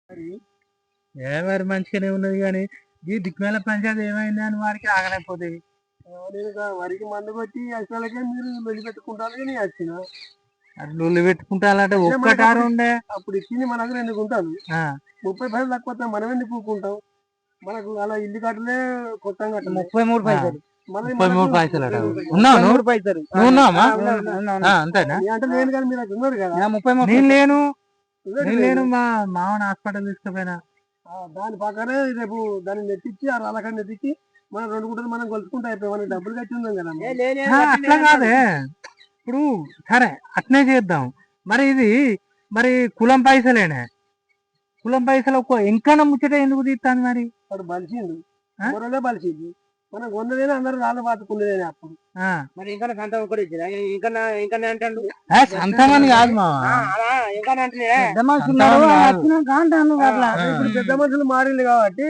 మరి మంచిగానే ఉన్నది కానీ ఈ దిక్కుమేల పంచాయతీ ఏమైంది అని వారికి ఆగలేకపోతుంది. వరికి మందు కొట్టి అసలకే మీరు వెళ్ళి పెట్టుకుంటారు కానీ వచ్చిన అట్లా పెట్టుకుంటానంటే ఒక్కటారు ఉండే అప్పుడు ఇచ్చింది మన దగ్గర ఎందుకు ఉంటాను 30 పైసలు తక్కువ మనం ఎందుకు కూకుంటాం మనకు అలా ఇల్లు కట్టలే కొత్త 33 పైసలు 33 పైసలు ఉన్నావు నువ్వు పైసలు నువ్వు ఉన్నావా అంతేనా అంటే నేను కానీ మీరు ఉన్నారు కదా 33 నేను లేను మా మామని హాస్పిటల్ తీసుకుపోయినా దాని పక్కనే రేపు దాన్ని నెట్టించి ఆ రాళ్ళకాడ నెట్టించి మనం 2 గుంటలు మనం కొలుసుకుంటే అయిపోయి మనకి డబ్బులు కట్టి ఉందాం కదా అట్లా కాదే ఇప్పుడు సరే అట్నే చేద్దాం మరి ఇది మరి కులం పైసలేనే కులం పైసలు ఇంకా ముచ్చట ఎందుకు తీస్తాను మరి వాడు బలిసిండు బలిసింది మనం కొన్నదేనా అందరూ రాళ్ళు పాతుకున్నదేనే అప్పుడు మరి ఇంకా సంతం ఒకటి ఇచ్చిన ఇంకా అంటాడు సంతమని కాదు మా ఇంకా ఇప్పుడు పెద్ద మనుషులు మారింది కాబట్టి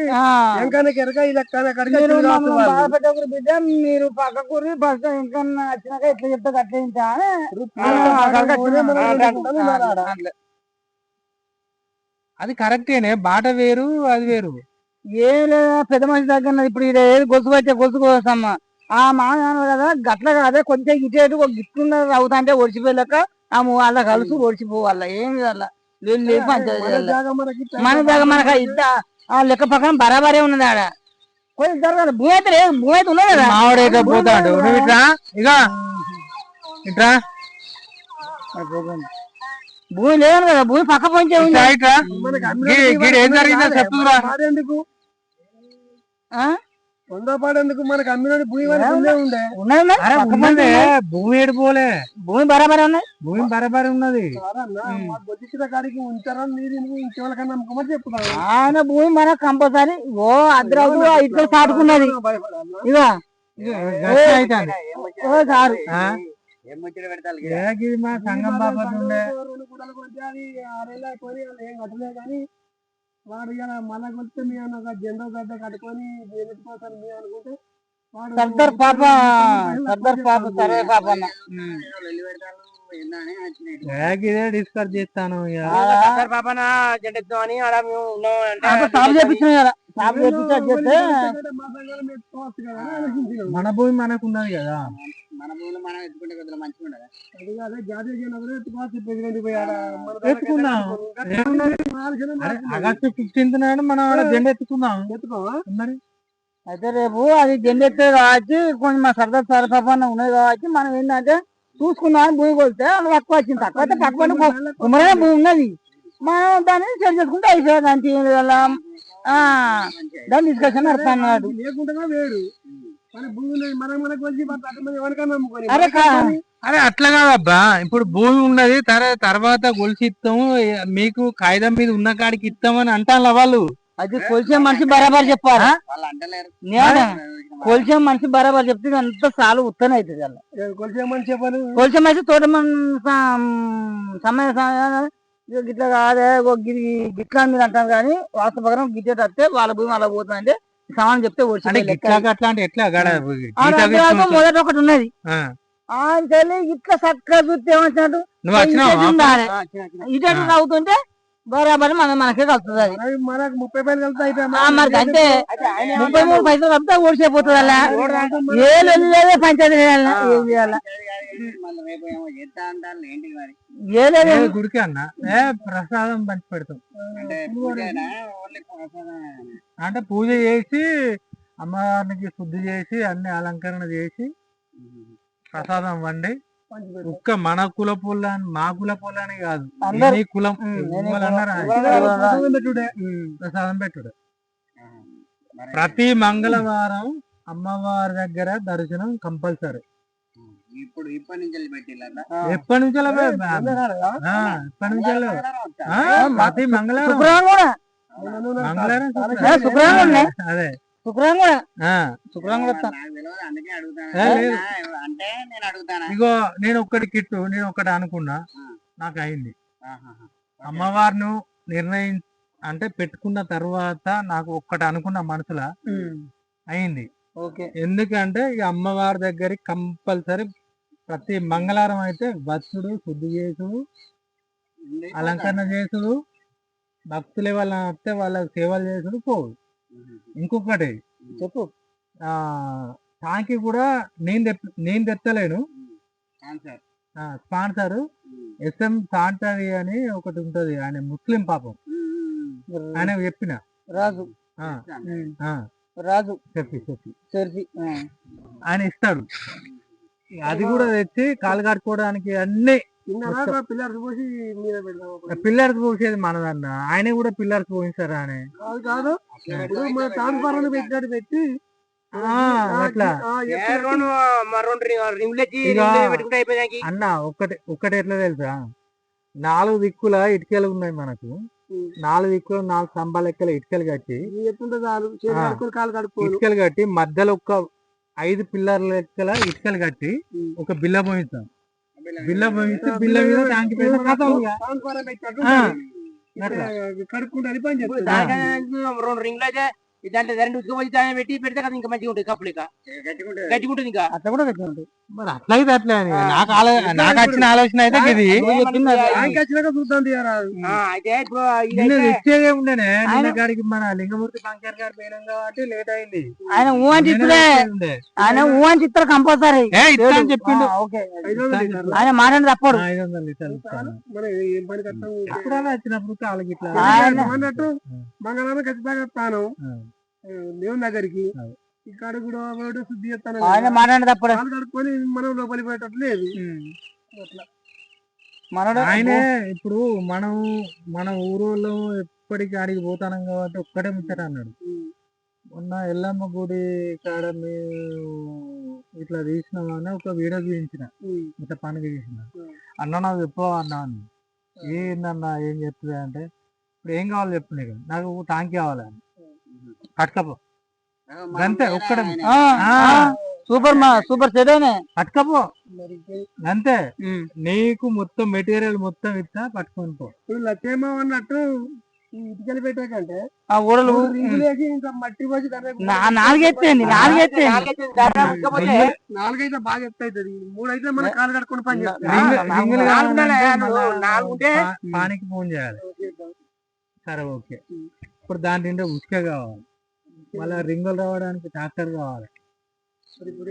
ఇంకా ఎరక ఈ లెక్క బిడ్డ మీరు పక్కకూరి ఫస్ట్ ఇంకా వచ్చినాక ఎట్లా చెప్తా అట్లా అది కరెక్టేనే బాట వేరు అది వేరు ఏం లేదా పెద్ద మనిషి దగ్గర ఇప్పుడు ఏది గొలుసు పట్టే గొలుసు కోసమ్మా ఆ మామ కదా గట్ల కాదే కొంచెం ఇటేటు ఒక గిట్టున్న అవుతా అంటే ఒడిచిపోలేక ఆ వాళ్ళ కలుసు ఒడిచిపోవాల ఏం చేయాల మన దగ్గర మనకు ఇద్ద ఆ లెక్క పక్కన బరాబరే ఉన్నది ఆడ కొంచెం జరగాలి భూమి అయితే లేదు భూమి అయితే ఉన్నది కదా మావాడైతే పోతాడు ఇట్రా ఇక ఇట్రా భూమి లేదు కదా భూమి పక్క పొంచే ఉంది ఏం జరిగిందో చెప్తురా వందపాడేందుకు మనకు అమ్మిన భూమి ఉండే భూమి ఏడిపోలే భూమి బరాబరే ఉన్నది భూమి బరాబరి ఉన్నది బొద్దిచ్చిన కాడికి ఉంచారని మీరు ఇంకెవరికన్నా నమ్మకమని చెప్తున్నారు ఆయన భూమి మనకు కంపల్సరీ ఓ అద్దరాదు ఇద్దరు సాటుకున్నది ఇక ఓ సారు మా సంఘం బాబా ఉండే ఏం కట్టలే కానీ వాడు ఇలా మళ్ళా కొలిస్తే మీ అన్న జెండో గడ్డ కట్టుకొని పోతాను మీ అనుకుంటే సర్దార్ పాప సరే పాప ఇదే డిస్కస్ చేస్తాను పాపన జెండెత్తామని అలా మేము ఉన్నాం చేపించాం కదా మన భూమి మనకు ఉన్నది కదా మన భూమిలో మనం ఎత్తుకుంటే కొద్దిగా మంచిగా ఉండదు ఎత్తుకుందాం ఆగస్టు 15th నాడు మనం జెండా ఎత్తుకుందాం మరి అయితే రేపు అది జెండా ఎత్తే కావచ్చు కొంచెం మా సర్దార్ సార్ పాపన్న ఉన్నది కావచ్చు మనం ఏంటంటే చూసుకున్నాం భూమి కొలితే తక్కువ వచ్చింది తక్కువ అయితే పక్కన కుమరైన భూమి ఉన్నది మనం దాన్ని సెట్ చేసుకుంటే అయిపోయాది దానికి దాన్ని డిస్కషన్ నడుస్తా అన్నాడు అరే అట్లా కాదబ్బా ఇప్పుడు భూమి ఉన్నది తర్వాత గొలిసి ఇస్తాము మీకు కాగితం మీద ఉన్న కాడికి ఇస్తామని అంటాను వాళ్ళు అది కొలిసే మనిషి బరాబర్ చెప్పారా కొలిసే మనిషి బరాబర్ చెప్తే అంత చాలు ఉత్తనే అవుతుంది అలా కొలిసే మనిషి తోట సమయం గిట్లా కాదే గిట్లా మీద అంటారు కానీ వాస్తవ ప్రకారం గిట్టే వస్తే వాళ్ళ భూమి అలా పోతుందంటే సమానం చెప్తే మొదట ఒకటి ఉన్నది ఆయన ఇట్లా చక్కగా చూస్తే ఏమంటున్నాడు ఇటు అవుతుంటే బరాబర్ మనకే కలుతుంది అది మనకు 30 పైసలు కలుతాయి మరి అంటే 33 పైసలు కలిపితే ఓడిపోతుంది అలా ఏ లేదే పంచాయతీ ఏం చేయాలా గుడికి అన్న ప్రసాదం పంచి పెడతాం అంటే పూజ చేసి అమ్మవారికి శుద్ధి చేసి అన్ని అలంకరణ చేసి ప్రసాదం వండి ఒక్క మన కుల పొలాన్ని మా కుల పొలాన్ని కాదు కులం ప్రసాదం పెట్టుడు ప్రతి మంగళవారం అమ్మవారి దగ్గర దర్శనం కంపల్సరీ ఎప్పటి నుంచి ప్రతి మంగళవారం అదే ఇగో నేను ఒక్కటి కిట్టు నేను ఒక్కటి అనుకున్నా నాకు అయింది అమ్మవారిని నిర్ణయం అంటే పెట్టుకున్న తర్వాత నాకు ఒక్కటి అనుకున్న మనసులో అయింది ఎందుకంటే ఇక అమ్మవారి దగ్గరికి కంపల్సరీ ప్రతి మంగళవారం అయితే వచ్చుడు శుద్ధి చేసుడు అలంకరణ చేసుడు భక్తులు వాళ్ళని వస్తే వాళ్ళకి సేవలు చేసుడు పోవు. ఇంకొకటి చెప్పు. టాంకి కూడా నేను తెత్తలేను, స్పాన్సర్ SM సాంటరీ అని ఒకటి ఉంటది, ఆయన ముస్లిం పాపం, ఆయన చెప్పిన రాజు చెప్పి ఆయన ఇస్తాడు. అది కూడా తెచ్చి కాలు కట్టుకోవడానికి అన్ని పిల్లర్స్ పోసేది మనదన్న. ఆయన కూడా పిల్లర్స్ పోయిస్తారా అని కాదు పెట్టి అట్లా అన్న. ఒక్కటి ఎట్లా తెలుసా, 4 దిక్కుల ఇటుకలు ఉన్నాయి మనకు. 4 దిక్కులు 4 స్తంభాల లెక్కల ఇటుకలు కట్టి మధ్యలో ఒక 5 పిల్లర్ల లెక్కల ఇటుకలు కట్టి ఒక బిల్ల పోయిస్తాం. బిల్ల పోయిస్తే బిల్ల మీద ట్యాంక్ కడుక్కుంటే పని చేస్తాం. 2 రింగ్లు అయితే దాంట్లో 2 ఉసుకపోయి పెట్టి పెడితే కదా ఇంకా మంచిగా ఉంటుంది. కప్పులు గట్టిగా ఉంటుంది. ఇంకా అట్లా కూడా గట్టిగా ఉంటుంది. మరి అట్లయితే అట్లా నాకు వచ్చిన ఆలోచన అయితే ఇది ఇచ్చేదే ఉండేనే. నిన్న గారికి మన లింగమూర్తి శంకర్ గారు పోయినాం కాబట్టి లేట్ అయింది. ఆయన ఊహన్ చిత్ర కంపల్సరీ చెప్పిండు. ఆయన మాట్లాడి తప్పడు. 500 లీటర్లు ఎప్పుడైనా వచ్చినప్పుడు కాళ్ళకి ఇట్లా అన్నట్టు మంగళవారం ఖచ్చితంగా తాను దేవుని దగ్గరికి ఇక్కడ కూడా శుద్ధి చేస్తాను. ఆయన మాట్లాడి తప్పడు. కడుక్కొని మనం లోపలి పోయేటట్టు లేదు. ఆయనే ఇప్పుడు మన ఊరోళ్ళు ఎప్పటికీ ఆడికి పోతానం కాబట్టి ఒక్కటే ముచ్చట అన్నాడు. మొన్న ఎల్లమ్మ గుడి కాడ ఇట్లా తీసినామని ఒక వీడియో చూపించిన, ఇట్లా పని తీసిన. అన్న నాకు చెప్పవా అన్నా అని. ఏందన్నా ఏం చెప్తుంది అంటే, ఇప్పుడు ఏం కావాలి చెప్పు, నీకు నాకు టాంకీ కావాలని పట్టుకపో అంతే. ఒక్కడ సూపర్ సెడేనే పట్టుకపో అంతే. నీకు మొత్తం మెటీరియల్ మొత్తం ఇస్తా, పట్టుకొని పో. ఇప్పుడు లక్ష్యమో అన్నట్టు ఇటుకలు పెట్టాకంటే ఆ ఊడలు ఇంకా మట్టి పోసి 4 ఎత్తేయండి. 4 అయితే బాగా ఎత్తు అవుతుంది. 3 అయితే మన కాలు కట్టుకుని పని చేస్తాం. పానికి ఫోన్ చేయాలి. సరే ఓకే. ఇప్పుడు దాని నిండా ఉసుక కావాలి, మళ్ళీ రింగులు రావడానికి ట్రాక్టర్ కావాలి.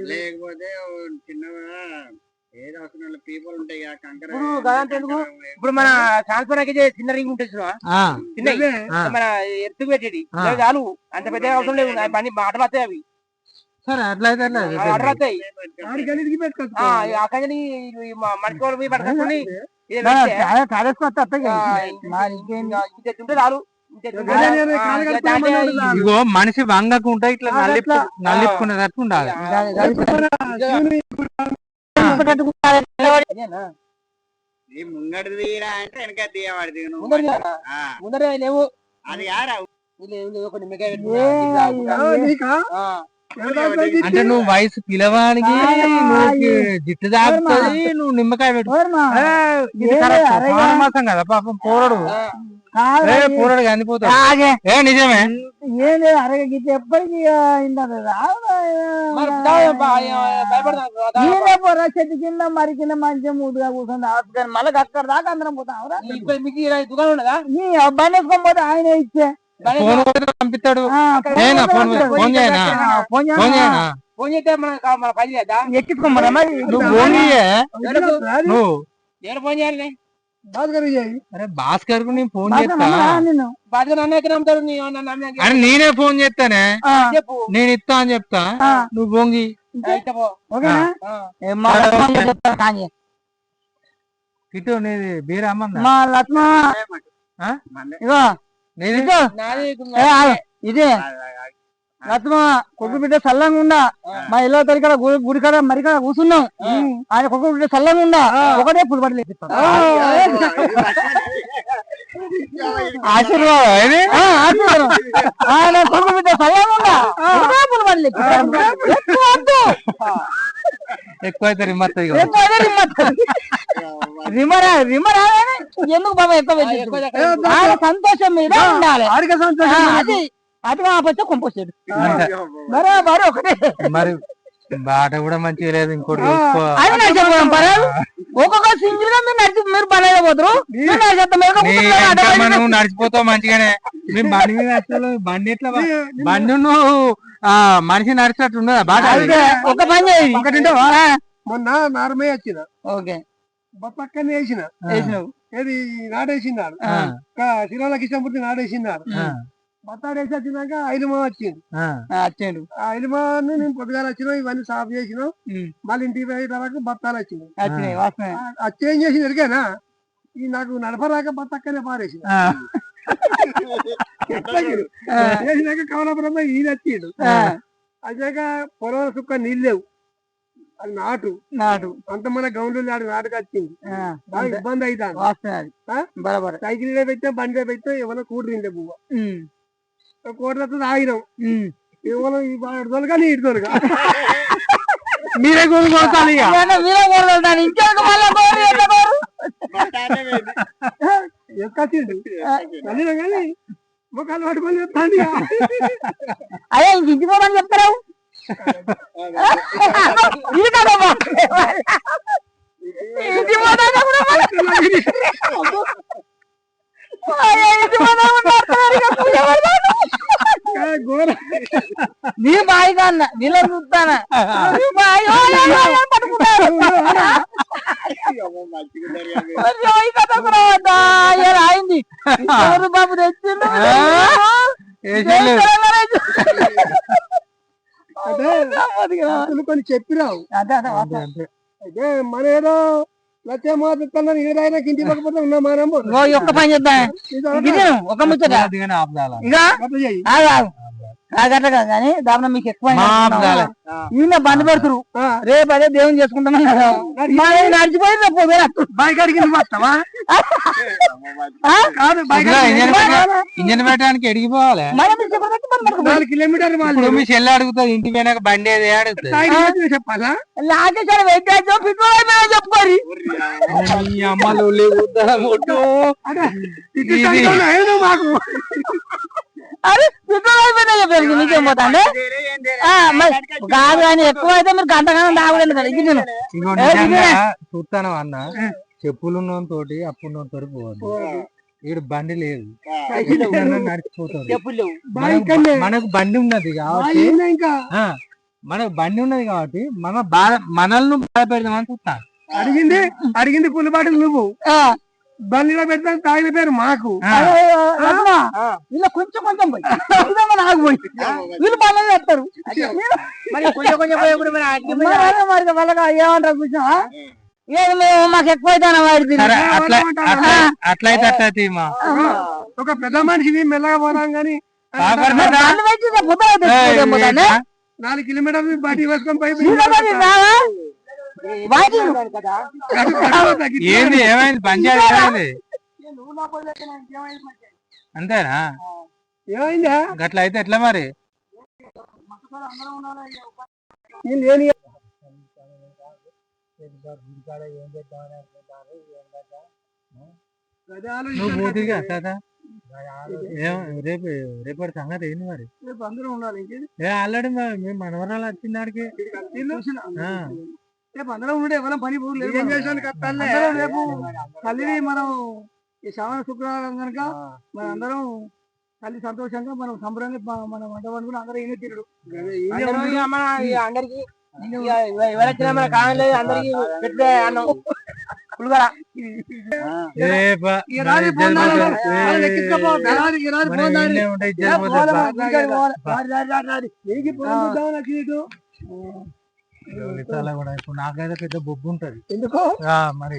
లేకపోతే చిన్నగా ఏదో పీపుల్ ఉంటాయి. ఇప్పుడు మన ట్రాన్స్ఫర్ చిన్న రింగ్ ఉంటుంది, చిన్న మన ఎత్తుకు పెట్టేది చాలు. అంత పెద్ద అవసరం లేదు. పని మాటలు వస్తాయి అవి. సరే అట్లయితే ఆర్డర్ వస్తాయి. అక్కడి మనిషి పట్టుకొని చాలు. ఇగో మనిషి వంగకుంటే ఇట్లా నల్లిప్పుకునేటట్టు ఉండాలి. ముంగడు తీయరా అంటే వెనక తీయవాడు ముందర లేవు. అది అంటే నువ్వు వయసు పిలవానికి జిట్టు దాగుతుంది, నువ్వు నిమ్మకాయ పెట్టు. మాసం కదా పాపం పోరడు కందిపోతాడు. నిజమే. ఏం లేదు అరగ ఎప్పటికీ చెట్టు కింద మరి కింద మంచిగా మూడుగా కూర్చొని మళ్ళీ అక్కడ దాకా అందరం పోతాం. దుకాణం ఉండదా? నీ అబ్బాయిని వేసుకొని పోతే ఆయన ఇచ్చే పంపిస్తాడు. ఫోన్ చేస్తే మన పని లేదా? ఎక్కించుకోమరా మరి. నువ్వు ఫోన్ చేయాలి. అరే భాస్కర్ కు నేను ఫోన్ చేస్తా. అని నేనే ఫోన్ చేస్తానే, నేను ఇస్తా అని చెప్తా. నువ్వు బొంగి ఇటు నీది బీరమ్మందా? ఇదే లక్ష్మ కొడుకు బిడ్డ చల్లంగా ఉండా. మా ఇళ్ళ తరికడ గుడి కాడ మరి కాడ కూర్చున్నాం. ఆయన కొడుకు బిడ్డ చల్లంగా ఉండా. ఒకటే పులిపడి ఆశీర్వాదం. ఆయన కొడుకు బిడ్డ చల్లంగా ఉండా. పులిపడి ఎక్కువైతే రిమ్మత్ ఎందుకు బాబా ఎక్కువ ఆయన సంతోషం మీద ఉండాలి. అది అది కాకపోతే కొంపొచ్చాడు బరాబర్ ఒకటే. మరి బాట కూడా మంచిగా లేదు ఇంకోటి అది నడిచిపోదాం పర్వాలేదు. ఒక్కొక్క సింగిల్ గా మీరు పని పోతారు నువ్వు నడిచిపోతావు మంచిగానే. మేము బండి మీద అసలు బండి ఎట్లా బండి నువ్వు మనిషి నడిచినట్టు ఉన్నదా బాట? ఒక పని చేయి, ఒకటి మొన్న నార్మే వచ్చిన ఓకే పక్కనే వేసినావు ఏది నాటేసినాడు శ్రీరామ కిషన్మూర్తి నాటేసినాడు. బత్తాడేసి వచ్చినాక ఐలుమా వచ్చింది. ఆ ఐలుమాను నేను పొద్దుగాల వచ్చినావు ఇవన్నీ సాఫ్ చేసినావు. మళ్ళీ ఇంటికి పోయే వరకు బత్తాలు వచ్చినాయి. వచ్చేం చేసి ఎరిగానా ఈ నాకు నడపరాక బత్తక్కనే పారేసిన చేసినాక కమలాపురంలో ఈయన వచ్చిండు. అచ్చాక పొలం సుక్క నీళ్ళు లేవు, అది నాటు అంత మన గౌండ్లు నాటుకు వచ్చింది. బాగా ఇబ్బంది అవుతాను. సైకిల్ పెట్టినా బండి పెట్టినా ఏమన్నా కూడి తింటే పువ్వ కోట్లతో ఆగినాం. ఏమన్నా ఈ తోలుగా నీ తోలుగా మీరే కొనుక్కోవాలి. ఎక్కొచ్చిండు వెళ్ళినా కానీ ముఖాలు పట్టుకొని చెప్తాను. అదే ఇంటిపోమని చెప్తారు. నీ బాయి కన్నా నీళ్ళ చూస్తానా పట్టుకుంటారు. అయింది బాబు తెచ్చిండు కొన్ని చెప్పిరావు. అయితే మన ఏదో లచ్చే మాత్రం ఏదైనా ఇంటి పక్కన ఉన్నా మనం ఒక్క పని చేద్దాం ఒక ముచ్చట అట్లా కాదు కానీ దాని మీకు ఎక్కువ ఈయన బండి పెడతారు. రేపు అదే దేవుని చేసుకుంటామని నడిచిపోయి ఇంజన్ పెట్టడానికి ఎడిగిపోవాలి. 4 కిలోమీటర్లు మీ చెల్లి అడుగుతుంది ఇంటి పోయినాక బండి ఏది అడుగుతుంది. చెప్పాలా లాగేసాడు చెప్పుకోరి అమ్మలు మాకు అది నీకేం పోతాండి కాదు కానీ ఎక్కువ అయితే మీరు గంటగానం తాగలేదు. చూస్తాను అన్న చెప్పులు తోటి అప్పుడు తోటి పోవద్దు. ఈడు బండి లేదు నడిచిపోతాడు. మనకు బండి ఉన్నది కాబట్టి మన మనల్ని బాధ పెడదామని చూస్తాను. అడిగింది పులిబాటలు నువ్వు బండిలో పెడతాను తాగిన పేరు మాకు ఇలా కొంచెం కొంచెం పోయి వీళ్ళు బాగా చేస్తారు. ఏమంటారు కూర్చో మేము మాకు ఎక్కువ అట్లయితే ఒక పెద్ద మనిషిని మెల్లగా పోదాం కానీ 4 కిలోమీటర్లు బయట వేసుకొని ఏంది ఏమైంది పంచాయతీ అంతేనా? ఏమైందా గట్ల అయితే ఎట్లా మరి? నువ్వు పోతీగా రేపు రేపటి సంగతి ఏంది మరి? ఆల్రెడీ మేము మనవరాలు వచ్చిందాడికి రేపు అందరం ఉండే ఎవరైనా పని రేపు తల్లిని మనం ఈ శ్రావణ శుక్రవారం కనుక మన అందరం తల్లి సంతోషంగా మనం సంబరంగా మన వంట వండుకుని అందరూ ఈయన తిరుడు అందరికి ఎవరైనా మన కావాలి అందరికి పెట్టే అన్నం పులిగోర కూడా ఇప్పుడు నాకైతే పెద్ద బొబ్బు ఉంటది. ఎందుకు మరి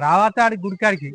రావత ఆడి గుడికాడికి